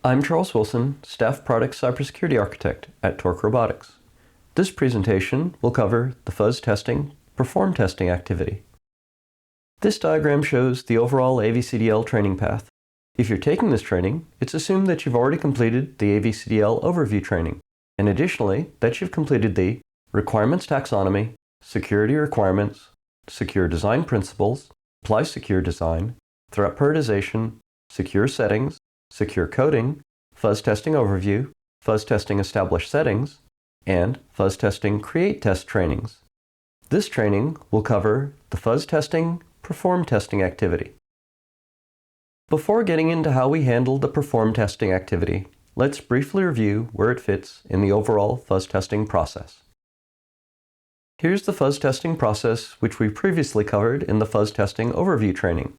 I'm Charles Wilson, Staff Product Cybersecurity Architect at Torque Robotics. This presentation will cover the fuzz testing, perform testing activity. This diagram shows the overall AVCDL training path. If you're taking this training, it's assumed that you've already completed the AVCDL overview training, and additionally, that you've completed the Requirements Taxonomy, Security Requirements, Secure Design Principles, Apply Secure Design, Threat Prioritization, Secure Settings, Secure Coding, Fuzz Testing Overview, Fuzz Testing Established Settings, and Fuzz Testing Create Test trainings. This training will cover the fuzz testing, perform testing activity. Before getting into how we handle the perform testing activity, let's briefly review where it fits in the overall fuzz testing process. Here's the fuzz testing process, which we previously covered in the fuzz testing overview training.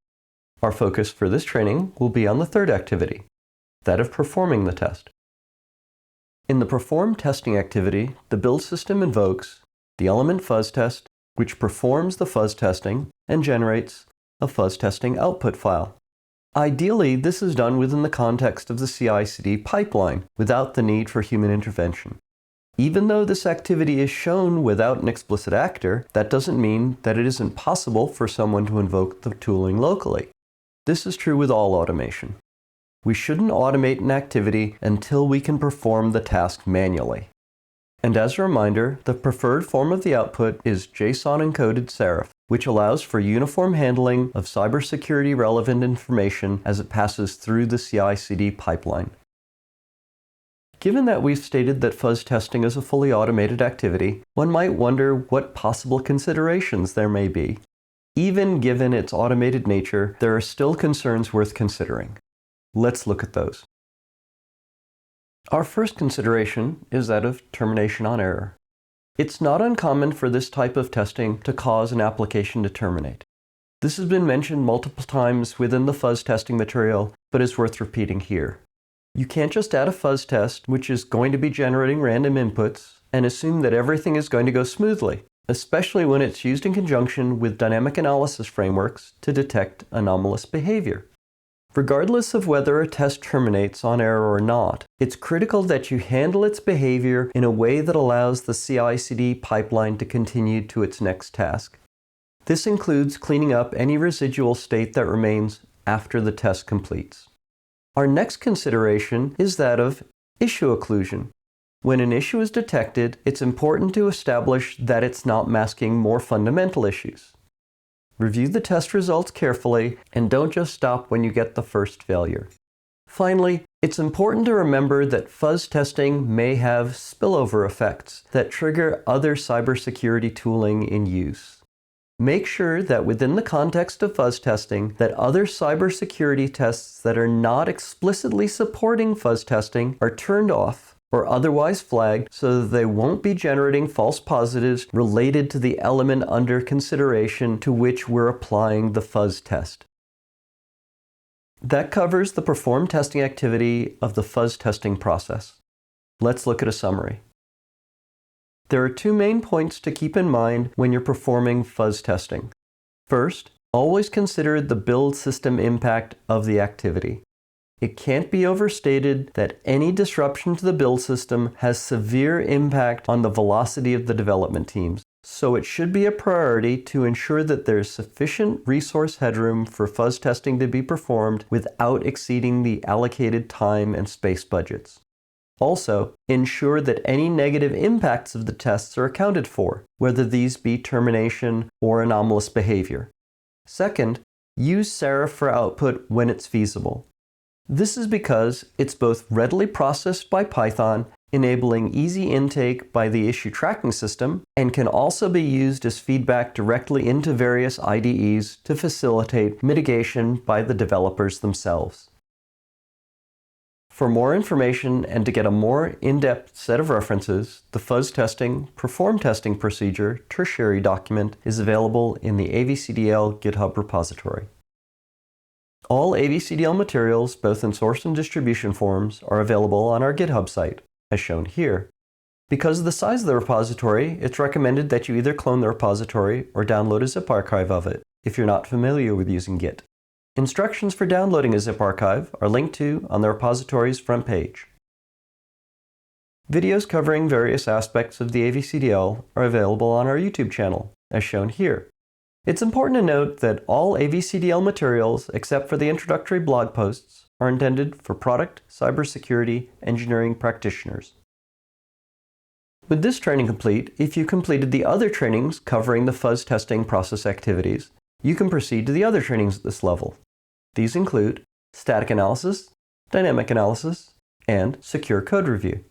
Our focus for this training will be on the third activity, that of performing the test. In the perform testing activity, the build system invokes the element fuzz test, which performs the fuzz testing and generates a fuzz testing output file. Ideally, this is done within the context of the CI/CD pipeline without the need for human intervention. Even though this activity is shown without an explicit actor, that doesn't mean that it isn't possible for someone to invoke the tooling locally. This is true with all automation. We shouldn't automate an activity until we can perform the task manually. And as a reminder, the preferred form of the output is JSON-encoded SARIF, which allows for uniform handling of cybersecurity relevant information as it passes through the CI/CD pipeline. Given that we've stated that fuzz testing is a fully automated activity, one might wonder what possible considerations there may be. Even given its automated nature, there are still concerns worth considering. Let's look at those. Our first consideration is that of termination on error. It's not uncommon for this type of testing to cause an application to terminate. This has been mentioned multiple times within the fuzz testing material, but is worth repeating here. You can't just add a fuzz test, which is going to be generating random inputs, and assume that everything is going to go smoothly, especially when it's used in conjunction with dynamic analysis frameworks to detect anomalous behavior. Regardless of whether a test terminates on error or not, it's critical that you handle its behavior in a way that allows the CI/CD pipeline to continue to its next task. This includes cleaning up any residual state that remains after the test completes. Our next consideration is that of issue occlusion. When an issue is detected, it's important to establish that it's not masking more fundamental issues. Review the test results carefully and don't just stop when you get the first failure. Finally, it's important to remember that fuzz testing may have spillover effects that trigger other cybersecurity tooling in use. Make sure that within the context of fuzz testing, that other cybersecurity tests that are not explicitly supporting fuzz testing are turned off or otherwise flagged so that they won't be generating false positives related to the element under consideration to which we're applying the fuzz test. That covers the perform testing activity of the fuzz testing process. Let's look at a summary. There are two main points to keep in mind when you're performing fuzz testing. First, always consider the build system impact of the activity. It can't be overstated that any disruption to the build system has severe impact on the velocity of the development teams, so it should be a priority to ensure that there's sufficient resource headroom for fuzz testing to be performed without exceeding the allocated time and space budgets. Also, ensure that any negative impacts of the tests are accounted for, whether these be termination or anomalous behavior. Second, use SARIF for output when it's feasible. This is because it's both readily processed by Python, enabling easy intake by the issue tracking system, and can also be used as feedback directly into various IDEs to facilitate mitigation by the developers themselves. For more information and to get a more in-depth set of references, the fuzz testing, perform testing procedure tertiary document is available in the AVCDL GitHub repository. All AVCDL materials, both in source and distribution forms, are available on our GitHub site, as shown here. Because of the size of the repository, it's recommended that you either clone the repository or download a zip archive of it, if you're not familiar with using Git. Instructions for downloading a zip archive are linked to on the repository's front page. Videos covering various aspects of the AVCDL are available on our YouTube channel, as shown here. It's important to note that all AVCDL materials, except for the introductory blog posts, are intended for product cybersecurity engineering practitioners. With this training complete, if you completed the other trainings covering the fuzz testing process activities, you can proceed to the other trainings at this level. These include static analysis, dynamic analysis, and secure code review.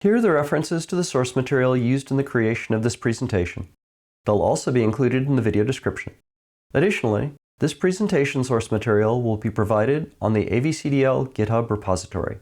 Here are the references to the source material used in the creation of this presentation. They'll also be included in the video description. Additionally, this presentation source material will be provided on the AVCDL GitHub repository.